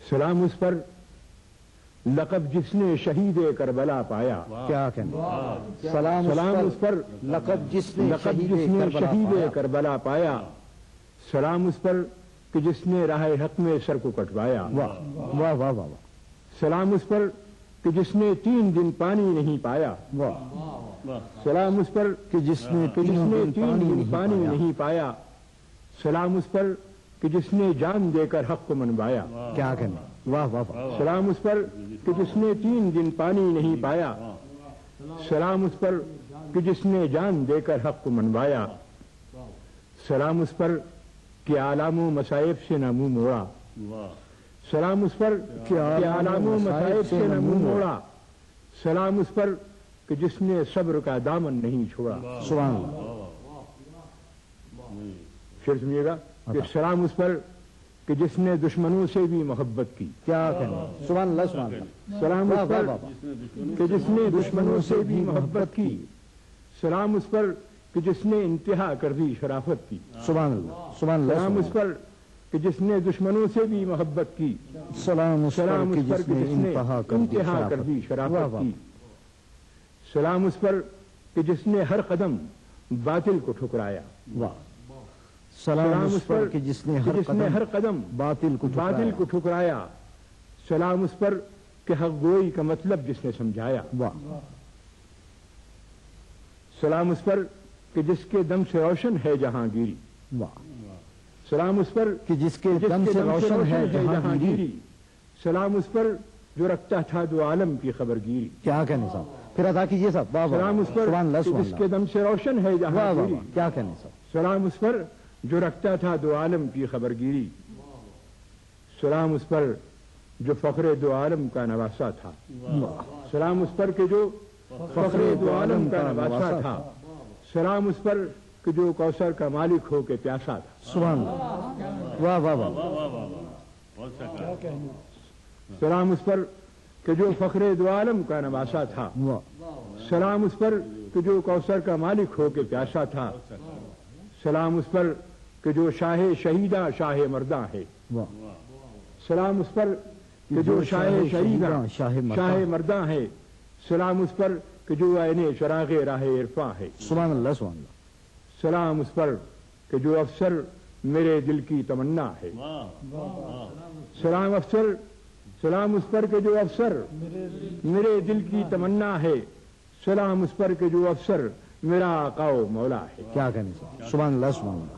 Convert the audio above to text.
سلام اس پر لقب جس نے شہید کربلا پایا. کیا کہنا. سلام اس پر لقب جس نے شہید کربلا پایا. سلام اس پر کہ جس نے راہ حق میں سر کو کٹوایا. واہ واہ واہ واہ. سلام اس پر کہ جس نے 3 دن پانی نہیں پایا. واہ. سلام اس پر کہ جس نے 3 دن پانی نہیں پایا. سلام اس پر کہ جس نے جان دے کر حق کو منوایا. کیا کہنا. واہ واہ واہ. سلام اس پر کہ جس نے 3 دن پانی نہیں پایا. سلام اس پر کہ جس نے جان دے کر حق کو منوایا. سلام اس پر کہ آلام و مصائب سے نہ منہ موڑا. سلام اس پر کہ آلام و مصائب سے نہ منہ موڑا. سلام اس پر کہ جس نے صبر کا دامن نہیں چھوڑا. سبحان اللہ. پھر سمجھیے گا کہ سلام اس پر کہ جس نے دشمنوں سے بھی محبت کی. کیا کہنا. سبحان اللہ سبحان اللہ. سلام اس پر کہ جس نے دشمنوں سے بھی محبت کی. سلام اس پر کہ جس نے انتہا کر دی شرافت کی. سبحان اللہ سبحان اللہ. سلام اس پر کہ جس نے دشمنوں سے بھی محبت کی. سلام اس پر کہ جس نے انتہا کر دی شرافت کی. سلام اس پر کہ جس نے ہر قدم باطل کو ٹھکرایا. واہ. سلام اس پر کہ جس نے ہر قدم باطل کو ٹھکرایا. سلام اس پر کہ حق گوئی کا مطلب جس نے سمجھایا. واہ. سلام اس پر کہ جس کے دم سے روشن ہے جہانگیری. واہ. سلام اس پر کہ جس کے دم سے روشن ہے جہانگیری. سلام اس پر جو رکھتا تھا دو عالم کی خبر گیری. کیا کہنے صاحب. پھر ادا کیجیے صاحب. سلام اس پر جس کے دم سے روشن ہے جہانگیری. کیا کہنے صاحب. سلام اس پر جو رکھتا تھا دو عالم کی خبر گیری. سلام اس پر جو فخر دو عالم کا نواسا تھا. سلام اس پر کہ جو فخر دو عالم کا نواسا تھا. سلام اس پر کہ جو کوثر کا مالک ہو کے پیاسا تھا. سبحان اللہ. واہ واہ واہ. سلام اس پر کہ جو فخر دو عالم کا نواسا تھا. سلام اس پر کہ جو کوثر کا مالک ہو کے پیاسا تھا. سلام اس پر کہ جو شاہ شہیدہ شاہ مرداں ہے. سلام اس پر کہ جو شاہ شہیدہ شاہ مرداں ہے. سلام اس پر کہ جو عین چراغ راہ عرفاں ہے. سبحان اللہ سبحان اللہ. سلام اس پر کہ جو افسر میرے دل کی تمنا ہے. سلام افسر. سلام اس پر کہ جو افسر میرے دل کی تمنا ہے. سلام اس پر کہ جو افسر میرا آقا و مولا ہے. کیا کہنے. سبحان اللہ سبحان اللہ.